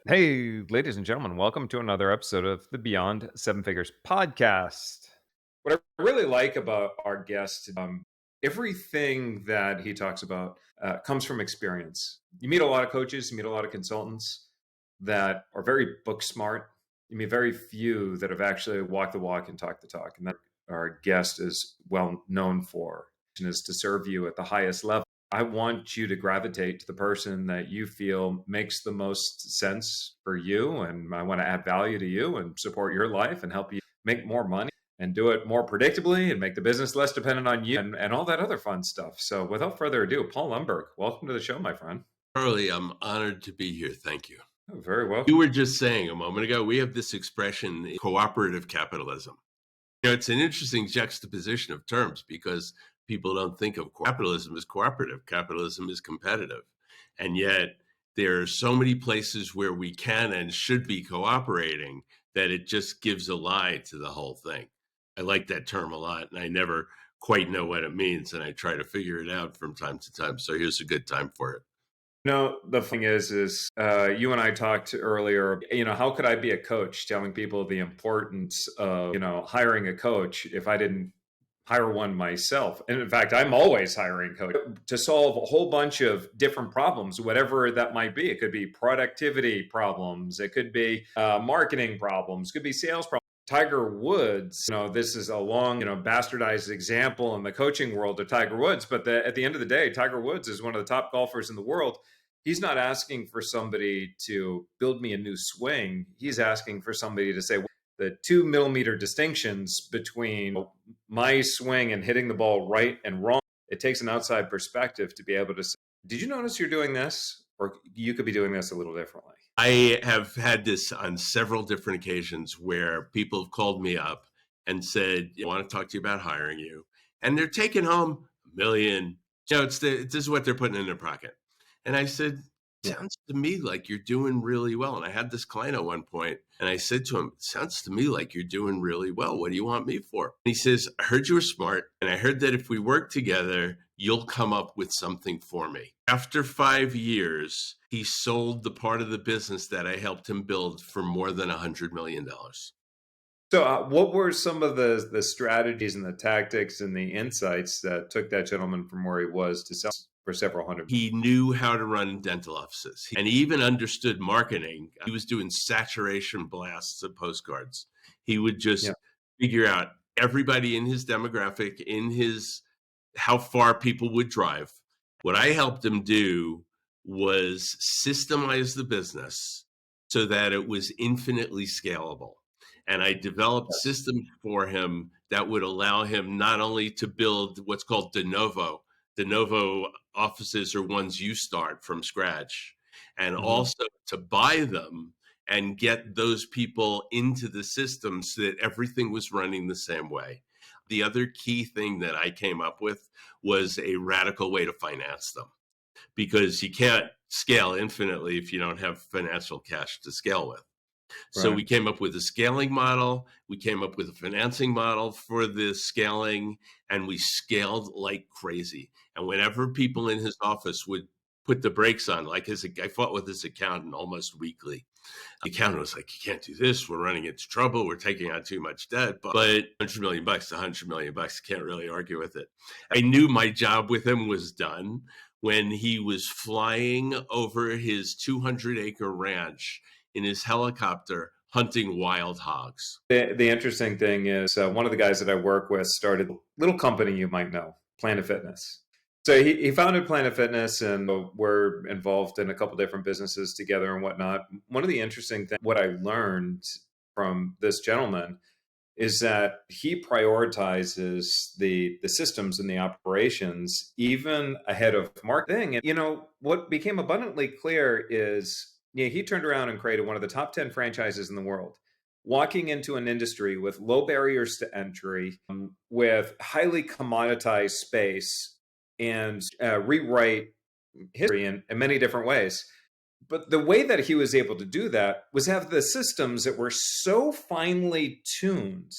Hey, ladies and gentlemen, welcome to another episode of the Beyond Seven Figures podcast. What I really like about our guest, everything that he talks about comes from experience. You meet a lot of coaches, you meet a lot of consultants that are very book smart. You meet very few that have actually walked the walk and talked the talk. And that our guest is well known for, and is to serve you at the highest level. I want you to gravitate to the person that you feel makes the most sense for you. And I want to add value to you and support your life and help you make more money and do it more predictably and make the business less dependent on you and all that other fun stuff. So without further ado, Paul Lemberg, welcome to the show, my friend. Charlie, I'm honored to be here. Thank you. Oh, very well. You were just saying a moment ago, we have this expression, cooperative capitalism. It's an interesting juxtaposition of terms because people don't think of capitalism as cooperative. Capitalism is competitive. And yet there are so many places where we can and should be cooperating that it just gives a lie to the whole thing. I like that term a lot, and I never quite know what it means, and I try to figure it out from time to time. So here's a good time for it. No, the thing is you and I talked earlier, how could I be a coach telling people the importance of, hiring a coach if I didn't hire one myself? And in fact, I'm always hiring coach to solve a whole bunch of different problems, whatever that might be. It could be productivity problems. It could be marketing problems. It could be sales problems. Tiger Woods, this is a long, bastardized example in the coaching world of Tiger Woods. But at the end of the day, Tiger Woods is one of the top golfers in the world. He's not asking for somebody to build me a new swing. He's asking for somebody to say the 2 millimeter distinctions between my swing and hitting the ball right and wrong. It takes an outside perspective to be able to say, did you notice you're doing this? Or you could be doing this a little differently. I have had this on several different occasions where people have called me up and said, I want to talk to you about hiring you. And they're taking home $1 million. This is what they're putting in their pocket. And I said, sounds to me like you're doing really well. And I had this client at one point, and I said to him, sounds to me like you're doing really well. What do you want me for? And he says, I heard you were smart, and I heard that if we work together, you'll come up with something for me. After 5 years, he sold the part of the business that I helped him build for more than $100 million. So what were some of the strategies and the tactics and the insights that took that gentleman from where he was to sell for several hundred? He knew how to run dental offices, and he even understood marketing. He was doing saturation blasts of postcards. He would just figure out everybody in his demographic, how far people would drive. What I helped him do was systemize the business so that it was infinitely scalable. And I developed systems for him that would allow him not only to build what's called de novo offices are ones you start from scratch, and also to buy them and get those people into the system so that everything was running the same way. The other key thing that I came up with was a radical way to finance them, because you can't scale infinitely if you don't have financial cash to scale with. So we came up with a scaling model. We came up with a financing model for the scaling, and we scaled like crazy. And whenever people in his office would put the brakes on, like I fought with his accountant almost weekly. The accountant was like, you can't do this. We're running into trouble. We're taking on too much debt. But $100 million, $100 million, I can't really argue with it. I knew my job with him was done when he was flying over his 200-acre ranch in his helicopter hunting wild hogs. The interesting thing is one of the guys that I work with started a little company you might know, Planet Fitness. So he founded Planet Fitness, and we're involved in a couple different businesses together and whatnot. One of the interesting things, what I learned from this gentleman, is that he prioritizes the systems and the operations even ahead of marketing. And what became abundantly clear is he turned around and created one of the top 10 franchises in the world, walking into an industry with low barriers to entry, with highly commoditized space, and rewrite history in many different ways. But the way that he was able to do that was have the systems that were so finely tuned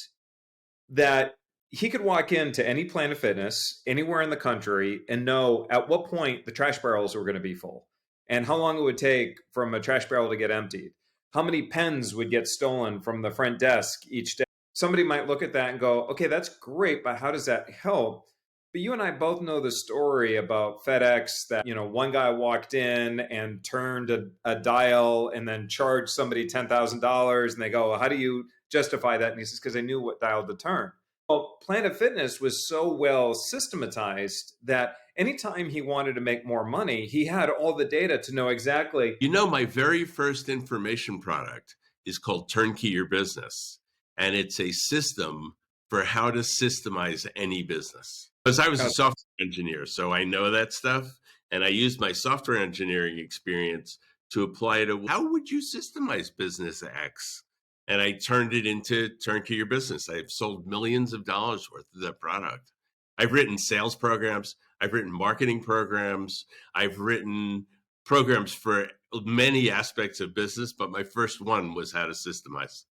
that he could walk into any Planet Fitness anywhere in the country and know at what point the trash barrels were going to be full, and how long it would take from a trash barrel to get emptied, how many pens would get stolen from the front desk each day. Somebody might look at that and go, okay, that's great, but how does that help? But you and I both know the story about FedEx that, one guy walked in and turned a dial and then charged somebody $10,000. And they go, well, how do you justify that? And he says, because I knew what dial to turn. Well, Planet Fitness was so well systematized that anytime he wanted to make more money, he had all the data to know exactly. My very first information product is called Turnkey Your Business. And it's a system for how to systemize any business. Because I was a software engineer, so I know that stuff. And I used my software engineering experience to apply to how would you systemize business X? And I turned it into Turnkey Your Business. I've sold millions of dollars worth of that product. I've written sales programs. I've written marketing programs. I've written programs for many aspects of business, but my first one was how to systemize.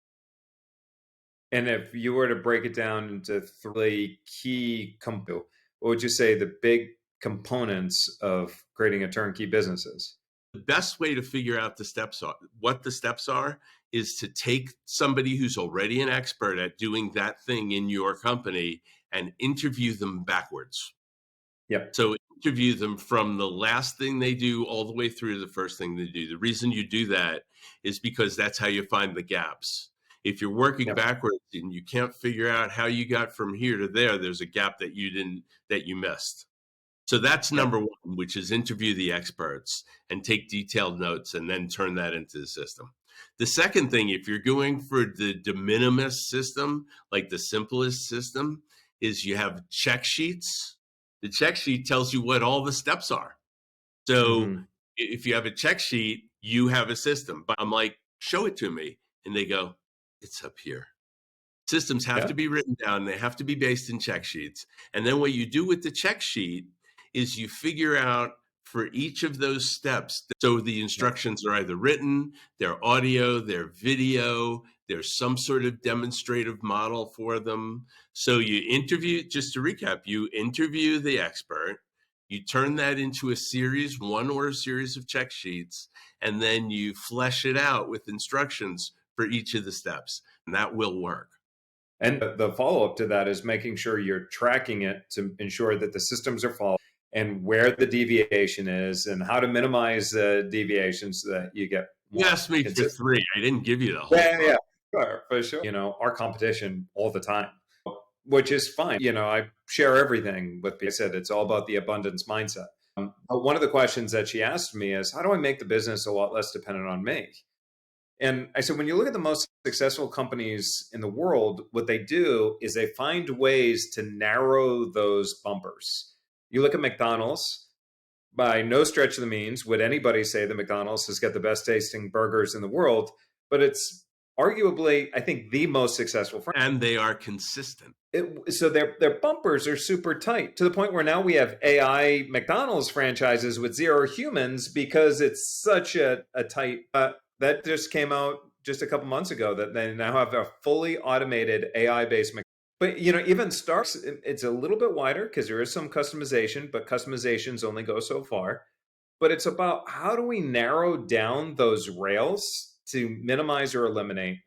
And if you were to break it down into three key components, what would you say the big components of creating a turnkey business is? The best way to figure out what the steps are, is to take somebody who's already an expert at doing that thing in your company and interview them backwards. Yep. So interview them from the last thing they do all the way through the first thing they do. The reason you do that is because that's how you find the gaps. If you're working backwards and you can't figure out how you got from here to there, there's a gap that you missed. So that's number one, which is interview the experts and take detailed notes and then turn that into the system. The second thing, if you're going for the de minimis system, like the simplest system, is you have check sheets. The check sheet tells you what all the steps are. So if you have a check sheet, you have a system. But I'm like, show it to me. And they go, it's up here. Systems have to be written down. They have to be based in check sheets. And then what you do with the check sheet is you figure out for each of those steps. So the instructions are either written, they're audio, they're video, there's some sort of demonstrative model for them. So you interview, just to recap, you interview the expert, you turn that into a series, one or a series of check sheets, and then you flesh it out with instructions for each of the steps, and that will work. And the follow-up to that is making sure you're tracking it to ensure that the systems are followed and where the deviation is and how to minimize the deviations so that you get more. You asked me for three. I didn't give you the whole Yeah, for sure. Our competition all the time, which is fine. I share everything with people. I said, it's all about the abundance mindset. But one of the questions that she asked me is, how do I make the business a lot less dependent on me? And I said, when you look at the most successful companies in the world, what they do is they find ways to narrow those bumpers. You look at McDonald's, by no stretch of the means would anybody say that McDonald's has got the best tasting burgers in the world, but it's arguably, I think, the most successful franchise. And they are consistent. So their bumpers are super tight to the point where now we have AI McDonald's franchises with zero humans because it's such a tight... that just came out just a couple months ago that they now have a fully automated AI-based. But, even Starks, it's a little bit wider because there is some customization, but customizations only go so far. But it's about how do we narrow down those rails to minimize or eliminate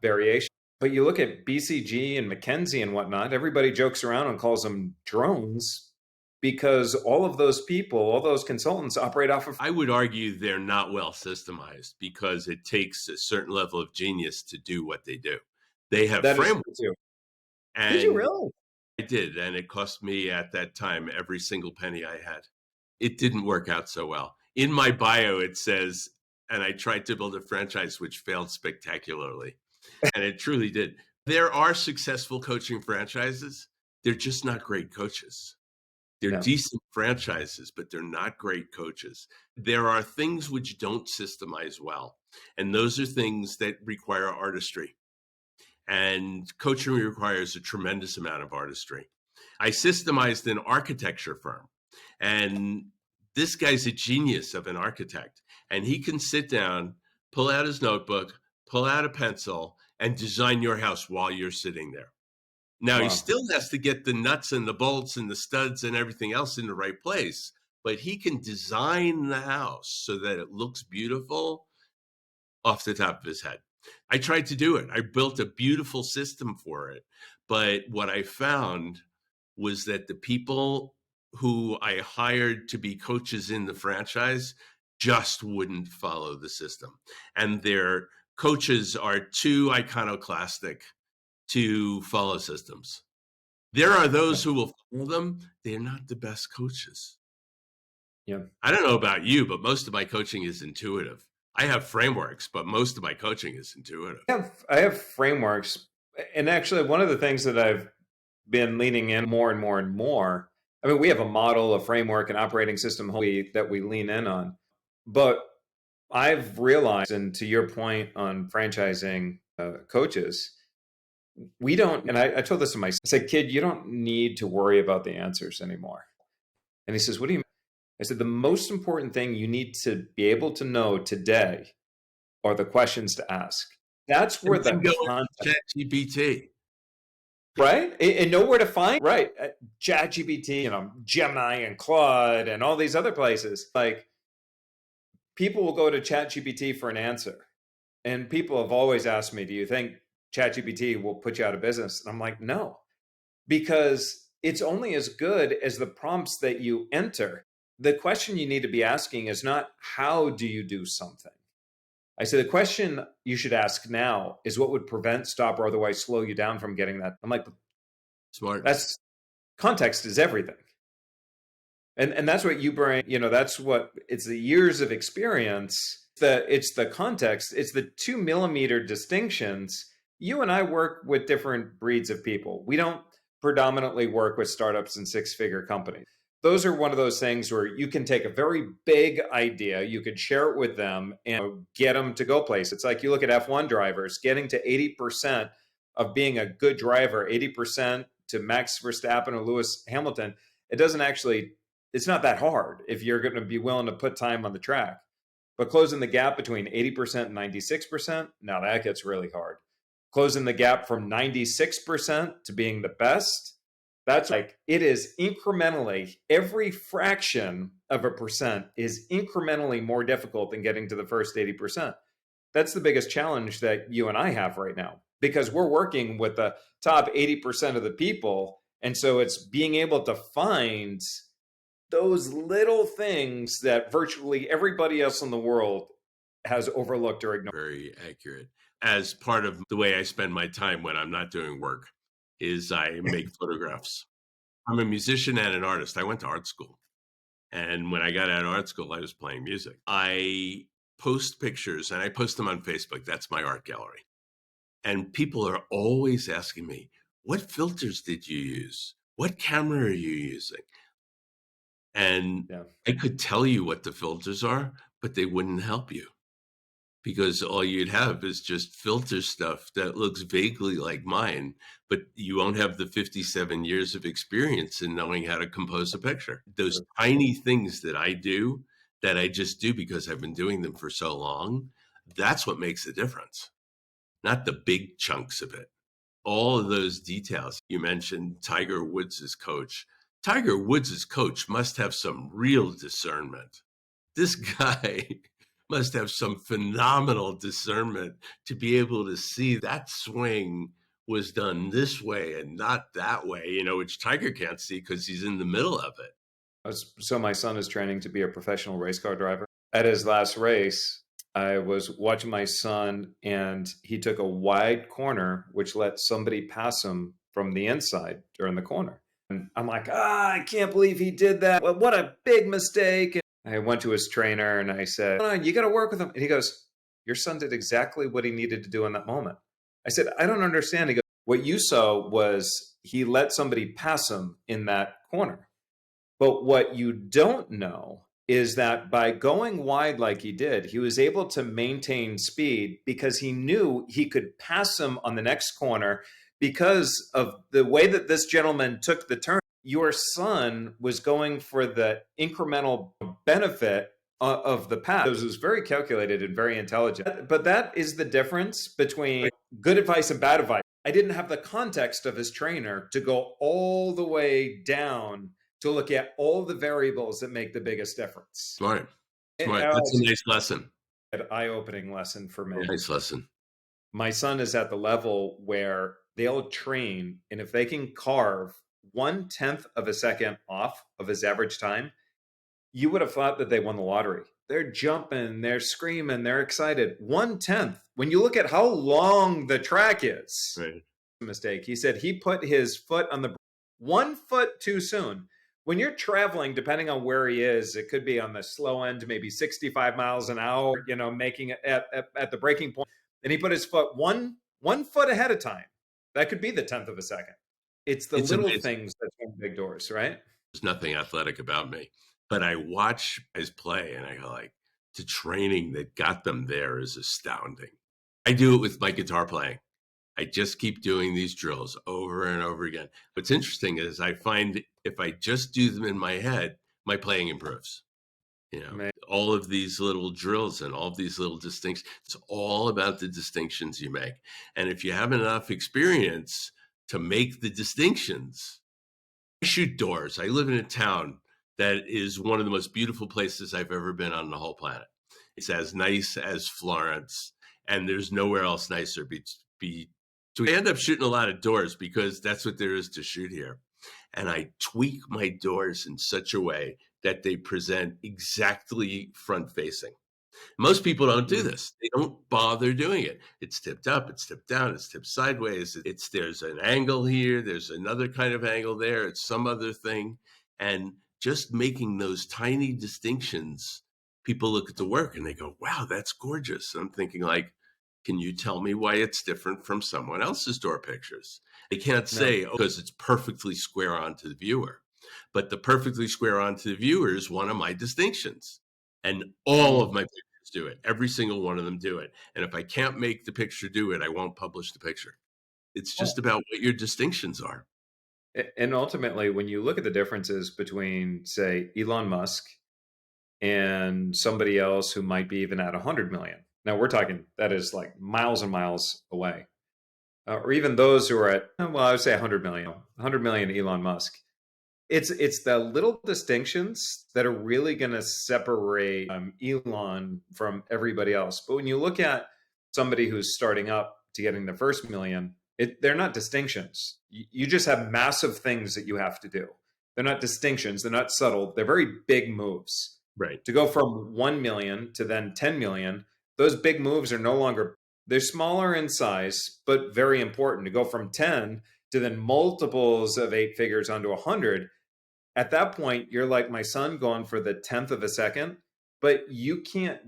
variation. But you look at BCG and McKinsey and whatnot, everybody jokes around and calls them drones because all of those people, all those consultants operate off of... I would argue they're not well systemized because it takes a certain level of genius to do what they do. They have frameworks. Did you really? I did. And it cost me at that time every single penny I had. It didn't work out so well. In my bio, it says, and I tried to build a franchise which failed spectacularly. And it truly did. There are successful coaching franchises. They're just not great coaches. They're decent franchises, but they're not great coaches. There are things which don't systemize well. And those are things that require artistry. And coaching requires a tremendous amount of artistry. I systemized an architecture firm. And this guy's a genius of an architect. And he can sit down, pull out his notebook, pull out a pencil, and design your house while you're sitting there. Now, he still has to get the nuts and the bolts and the studs and everything else in the right place. but he can design the house so that it looks beautiful off the top of his head. I tried to do it. I built a beautiful system for it. But what I found was that the people who I hired to be coaches in the franchise just wouldn't follow the system. And their coaches are too iconoclastic to follow systems. There are those who will follow them. They're not the best coaches. Yeah. I don't know about you, but most of my coaching is intuitive. I have frameworks, but most of my coaching is intuitive. I have frameworks. And actually, one of the things that I've been leaning in more and more and more, I mean, we have a model, a framework, an operating system that we lean in on. But I've realized, and to your point on franchising coaches, we don't, and I told this to my son, I said, kid, you don't need to worry about the answers anymore. And he says, what do you mean? I said, the most important thing you need to be able to know today are the questions to ask. That's where the content, ChatGPT, right? And know where to find, right? ChatGPT, Gemini and Claude and all these other places. Like, people will go to ChatGPT for an answer. And people have always asked me, do you think ChatGPT will put you out of business? And I'm like, no, because it's only as good as the prompts that you enter. The question you need to be asking is not how do you do something? I say the question you should ask now is what would prevent, stop, or otherwise slow you down from getting that. I'm like, smart. That's context is everything. And that's what you bring, that's what it's the years of experience, it's the context, it's the 2 millimeter distinctions. You and I work with different breeds of people. We don't predominantly work with startups and 6-figure companies. Those are one of those things where you can take a very big idea, you could share it with them and get them to go place. It's like you look at F1 drivers, getting to 80% of being a good driver, 80% to Max Verstappen or Lewis Hamilton. It's not that hard if you're going to be willing to put time on the track. But closing the gap between 80% and 96%, now that gets really hard. Closing the gap from 96% to being the best, that's like, it is incrementally, every fraction of a percent is incrementally more difficult than getting to the first 80%. That's the biggest challenge that you and I have right now, because we're working with the top 80% of the people. And so it's being able to find those little things that virtually everybody else in the world has overlooked or ignored. Very accurate. As part of the way I spend my time when I'm not doing work is I make photographs. I'm a musician and an artist. I went to art school. And when I got out of art school, I was playing music. I post pictures and I post them on Facebook. That's my art gallery. And people are always asking me, what filters did you use? What camera are you using? And I could tell you what the filters are, but they wouldn't help you, because all you'd have is just filter stuff that looks vaguely like mine, but you won't have the 57 years of experience in knowing how to compose a picture. Those tiny things that I do, that I just do because I've been doing them for so long, that's what makes the difference, not the big chunks of it. All of those details. You mentioned Tiger Woods' coach. Tiger Woods' coach must have some real discernment. This guy must have some phenomenal discernment to be able to see that swing was done this way and not that way, which Tiger can't see because he's in the middle of it. So my son is training to be a professional race car driver. At his last race, I was watching my son, and he took a wide corner, which let somebody pass him from the inside during the corner. And I'm like, I can't believe he did that. What a big mistake. And I went to his trainer and I said, you got to work with him. And he goes, your son did exactly what he needed to do in that moment. I said, I don't understand. He goes, what you saw was he let somebody pass him in that corner. But what you don't know is that by going wide like he did, he was able to maintain speed because he knew he could pass him on the next corner. Because of the way that this gentleman took the turn, your son was going for the incremental benefit of the pass. It was very calculated and very intelligent. But that is the difference between good advice and bad advice. I didn't have the context of his trainer to go all the way down to look at all the variables that make the biggest difference. Smart. Smart. That's a It's nice lesson. an eye-opening lesson for me. Nice lesson. My son is at the level where they'll train, and if they can carve 1/10 of a second off of his average time, you would have thought that they won the lottery. They're jumping, they're screaming, they're excited. 1/10. When you look at how long the track is, Right. mistake. He said he put his foot on the 1 foot too soon. When you're traveling, depending on where he is, it could be on the slow end, maybe 65 miles an hour, making it at the breaking point. And he put his foot one foot ahead of time. That could be the 10th of a second. It's the It's little amazing. things that open big doors, right? There's nothing athletic about me, but I watch guys play and I go like, the training that got them there is astounding. I do it with my guitar playing. I just keep doing these drills over and over again. What's interesting is I find if I just do them in my head, my playing improves. Man. All of these little drills and all of these little distinctions, it's all about the distinctions you make. And if you have enough experience to make the distinctions, I shoot doors. I live in a town that is one of the most beautiful places I've ever been on the whole planet. It's as nice as Florence, and there's nowhere else nicer. So I end up shooting a lot of doors because that's what there is to shoot here. And I tweak my doors in such a way that they present exactly front facing. Most people don't do this. They don't bother doing it. It's tipped up, it's tipped down, it's tipped sideways. There's an angle here, there's another kind of angle there, it's some other thing. And just making those tiny distinctions, people look at the work and they go, wow, that's gorgeous. And I'm thinking like, can you tell me why it's different from someone else's door pictures? They can't say, oh, because it's perfectly square onto the viewer. But the perfectly square onto the viewer is one of my distinctions. And all of my pictures do it. Every single one of them do it. And if I can't make the picture do it, I won't publish the picture. It's just about what your distinctions are. And ultimately, when you look at the differences between, say, Elon Musk and somebody else who might be even at 100 million. Now we're talking that is like miles and miles away. Or even those who are at, well, I would say 100 million, 100 million Elon Musk. It's the little distinctions that are really going to separate Elon from everybody else. But when you look at somebody who's starting up to getting their first million, they're not distinctions. You just have massive things that you have to do. They're not distinctions. They're not subtle. They're very big moves. Right. To go from 1 million to then 10 million, those big moves are no longer, they're smaller in size, but very important. To go from 10 to then multiples of 8 figures onto 100, at that point, you're like my son going for the 10th of a second, but you can't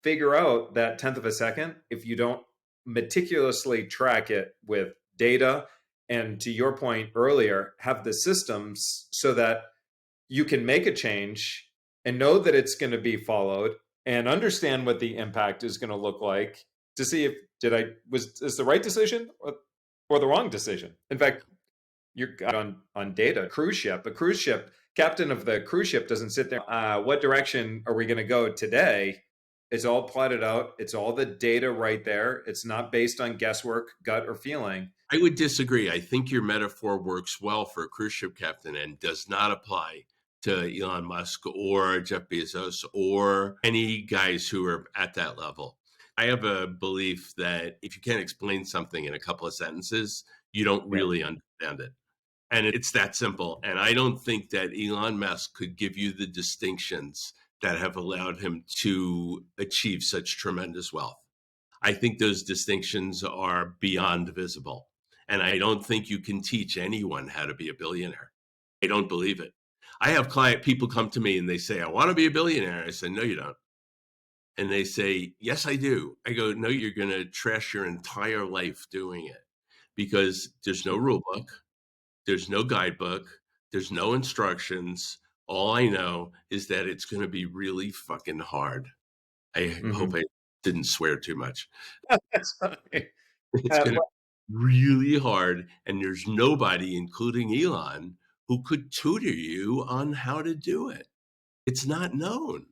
figure out that 10th of a second if you don't meticulously track it with data. And to your point earlier, have the systems so that you can make a change and know that it's going to be followed and understand what the impact is going to look like to see if is the right decision or the wrong decision. In fact, you're on data. A cruise ship, captain of the cruise ship doesn't sit there. What direction are we going to go today? It's all plotted out. It's all the data right there. It's not based on guesswork, gut, or feeling. I would disagree. I think your metaphor works well for a cruise ship captain and does not apply to Elon Musk or Jeff Bezos or any guys who are at that level. I have a belief that if you can't explain something in a couple of sentences, you don't really understand it. And it's that simple. And I don't think that Elon Musk could give you the distinctions that have allowed him to achieve such tremendous wealth. I think those distinctions are beyond visible. And I don't think you can teach anyone how to be a billionaire. I don't believe it. I have people come to me and they say, I want to be a billionaire. I said, no, you don't. And they say, yes, I do. I go, no, you're going to trash your entire life doing it because there's no rule book. There's no guidebook. There's no instructions. All I know is that it's going to be really fucking hard. I hope I didn't swear too much. That's funny. It's going to be really hard. And there's nobody, including Elon, who could tutor you on how to do it. It's not known.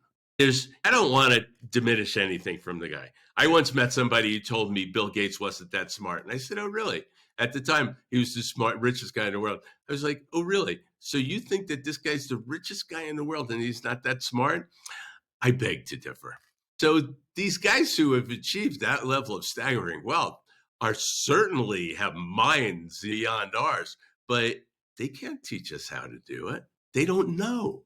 I don't want to diminish anything from the guy. I once met somebody who told me Bill Gates wasn't that smart. And I said, oh, really? At the time, he was the richest guy in the world. I was like, oh, really? So you think that this guy's the richest guy in the world and he's not that smart? I beg to differ. So these guys who have achieved that level of staggering wealth are certainly have minds beyond ours, but they can't teach us how to do it. They don't know.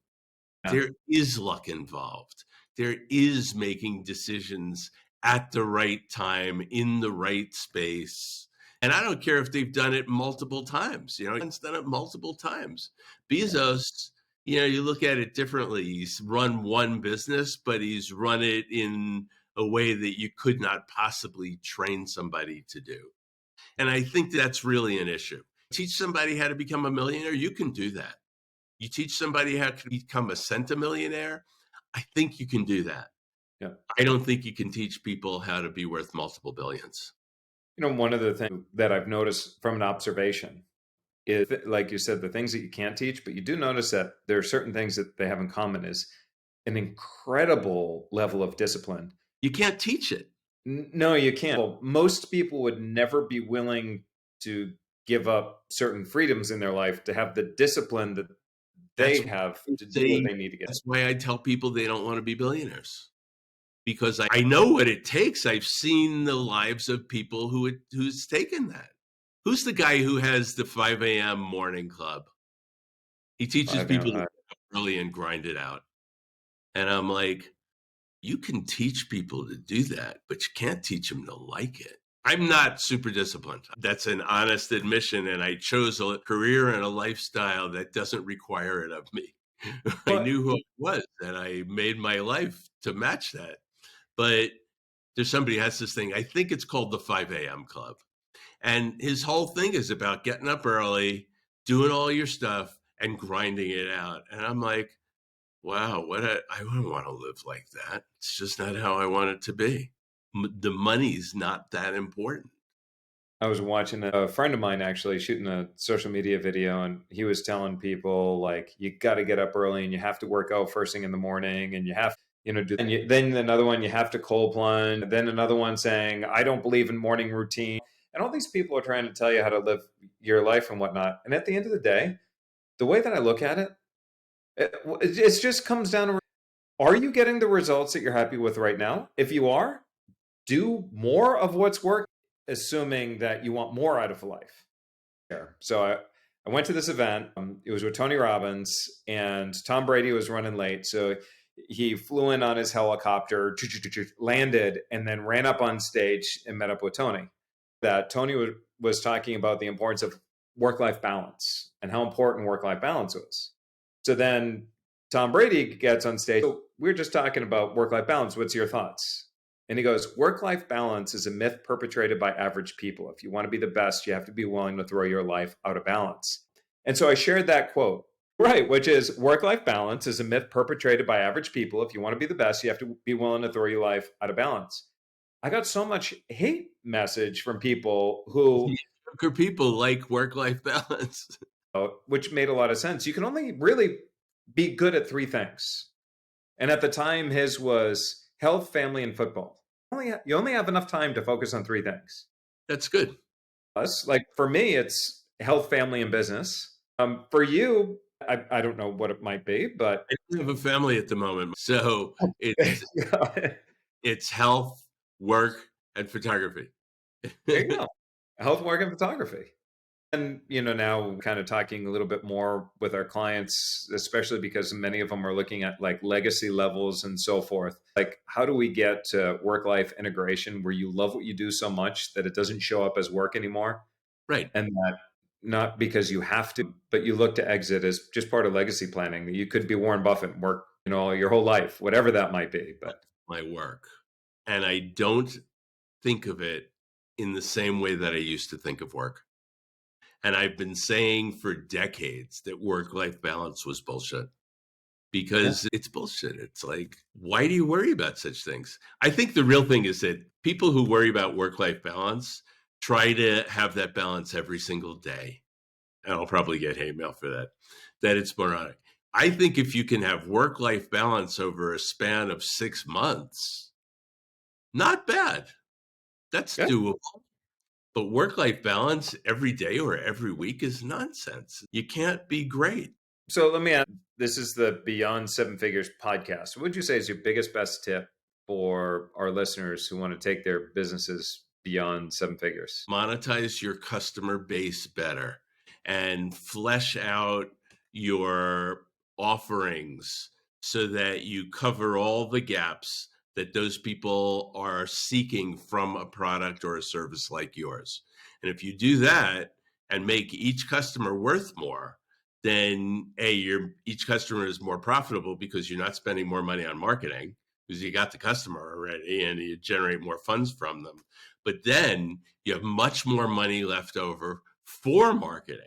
Yeah. There is luck involved. There is making decisions at the right time in the right space. And I don't care if they've done it multiple times. He's done it multiple times. Bezos, you look at it differently. He's run one business, but he's run it in a way that you could not possibly train somebody to do. And I think that's really an issue. Teach somebody how to become a millionaire, you can do that. You teach somebody how to become a centimillionaire, I think you can do that. Yeah. I don't think you can teach people how to be worth multiple billions. One of the things that I've noticed from an observation is, like you said, the things that you can't teach, but you do notice that there are certain things that they have in common is an incredible level of discipline. You can't teach it. No, you can't. Well, most people would never be willing to give up certain freedoms in their life to have the discipline that they have to do what they need to get. That's why I tell people they don't want to be billionaires, because I know what it takes. I've seen the lives of people who's taken that. Who's the guy who has the 5 a.m. morning club? He teaches people to get up early and grind it out. And I'm like, you can teach people to do that, but you can't teach them to like it. I'm not super disciplined. That's an honest admission. And I chose a career and a lifestyle that doesn't require it of me. I knew who I was, and I made my life to match that. But there's somebody who has this thing, I think it's called the 5 a.m. club. And his whole thing is about getting up early, doing all your stuff, and grinding it out. And I'm like, wow, I don't want to live like that. It's just not how I want it to be. The money's not that important. I was watching a friend of mine actually shooting a social media video, and he was telling people, like, you got to get up early and you have to work out first thing in the morning, and you have do. And then another one, you have to cold plunge. Then another one saying, I don't believe in morning routine. And all these people are trying to tell you how to live your life and whatnot. And at the end of the day, the way that I look at it, it just comes down to, are you getting the results that you're happy with right now? If you are, do more of what's working, assuming that you want more out of life. So I went to this event. It was with Tony Robbins, and Tom Brady was running late. So he flew in on his helicopter, landed, and then ran up on stage and met up with Tony. That Tony was talking about the importance of work-life balance and how important work-life balance was. So then Tom Brady gets on stage. So we're just talking about work-life balance. What's your thoughts? And he goes, work-life balance is a myth perpetrated by average people. If you want to be the best, you have to be willing to throw your life out of balance. And so I shared that quote, right, which is work-life balance is a myth perpetrated by average people. If you want to be the best, you have to be willing to throw your life out of balance. I got so much hate message from people who... People like work-life balance. Which made a lot of sense. You can only really be good at three things. And at the time, his was health, family, and football. You only have enough time to focus on three things. That's good. Like for me, it's health, family, and business. For you, I don't know what it might be, but I don't have a family at the moment, so it's health, work, and photography. There you go. Health, work, and photography. And, now kind of talking a little bit more with our clients, especially because many of them are looking at like legacy levels and so forth. Like, how do we get to work-life integration where you love what you do so much that it doesn't show up as work anymore? Right. And that not because you have to, but you look to exit as just part of legacy planning. You could be Warren Buffett and work, your whole life, whatever that might be. But my work. And I don't think of it in the same way that I used to think of work. And I've been saying for decades that work-life balance was bullshit, because it's bullshit. It's like, why do you worry about such things? I think the real thing is that people who worry about work-life balance try to have that balance every single day. And I'll probably get hate mail for that it's moronic. I think if you can have work-life balance over a span of 6 months, not bad. That's Yeah. doable. But work-life balance every day or every week is nonsense. You can't be great. So let me ask, this is the Beyond Seven Figures podcast. What would you say is your biggest, best tip for our listeners who want to take their businesses beyond seven figures? Monetize your customer base better and flesh out your offerings so that you cover all the gaps that those people are seeking from a product or a service like yours. And if you do that and make each customer worth more, then each customer is more profitable because you're not spending more money on marketing because you got the customer already and you generate more funds from them. But then you have much more money left over for marketing.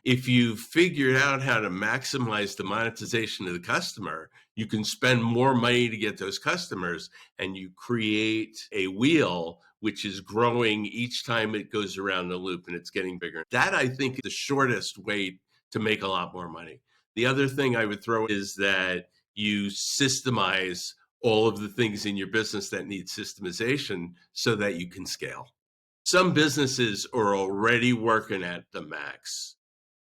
If you figured out how to maximize the monetization of the customer, you can spend more money to get those customers, and you create a wheel which is growing each time it goes around the loop and it's getting bigger. That, I think, is the shortest way to make a lot more money. The other thing I would throw is that you systemize all of the things in your business that need systemization so that you can scale. Some businesses are already working at the max.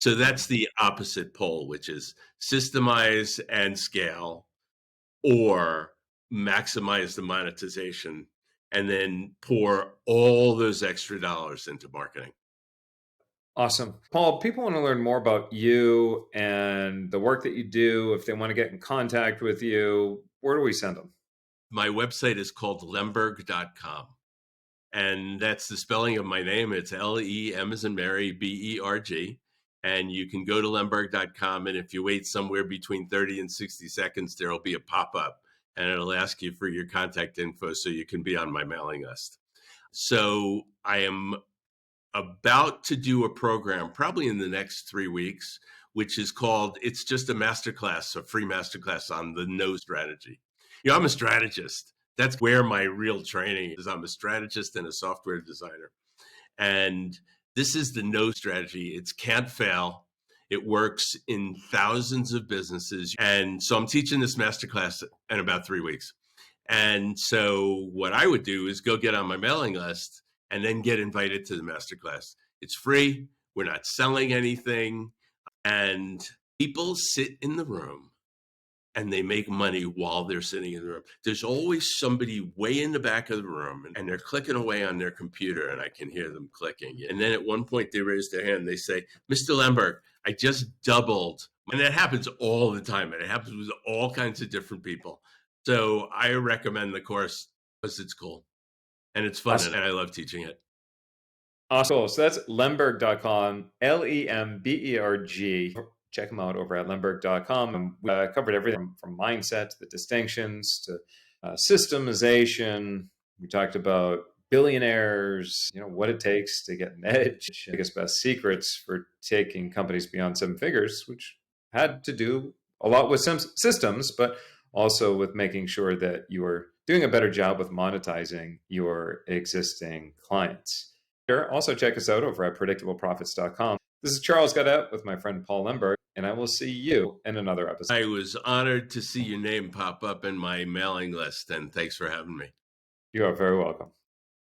So that's the opposite pole, which is systemize and scale or maximize the monetization and then pour all those extra dollars into marketing. Awesome. Paul, people want to learn more about you and the work that you do. If they want to get in contact with you, where do we send them? My website is called Lemberg.com. And that's the spelling of my name. It's Lem as in Mary, Berg. And you can go to Lemberg.com. And if you wait somewhere between 30 and 60 seconds, there will be a pop-up and it'll ask you for your contact info so you can be on my mailing list. So I am about to do a program probably in the next 3 weeks, which is called, it's just a masterclass, a free masterclass on the no strategy. I'm a strategist. That's where my real training is. I'm a strategist and a software designer. And this is the no strategy. It's can't fail. It works in thousands of businesses. And so I'm teaching this masterclass in about 3 weeks. And so what I would do is go get on my mailing list and then get invited to the masterclass. It's free. We're not selling anything. And people sit in the room and they make money while they're sitting in the room. There's always somebody way in the back of the room and they're clicking away on their computer and I can hear them clicking. And then at one point they raise their hand. They say, Mr. Lemberg, I just doubled. And that happens all the time. And it happens with all kinds of different people. So I recommend the course because it's cool and it's fun Awesome. and I love teaching it. Awesome. So that's Lemberg.com, Lemberg. Check them out over at Lemberg.com. And we covered everything from mindset to the distinctions to systemization. We talked about billionaires, what it takes to get an edge, biggest, best secrets for taking companies beyond seven figures, which had to do a lot with some systems, but also with making sure that you are doing a better job with monetizing your existing clients. Also, check us out over at predictableprofits.com. This is Charles Godet with my friend Paul Lemberg, and I will see you in another episode. I was honored to see your name pop up in my mailing list, and thanks for having me. You are very welcome.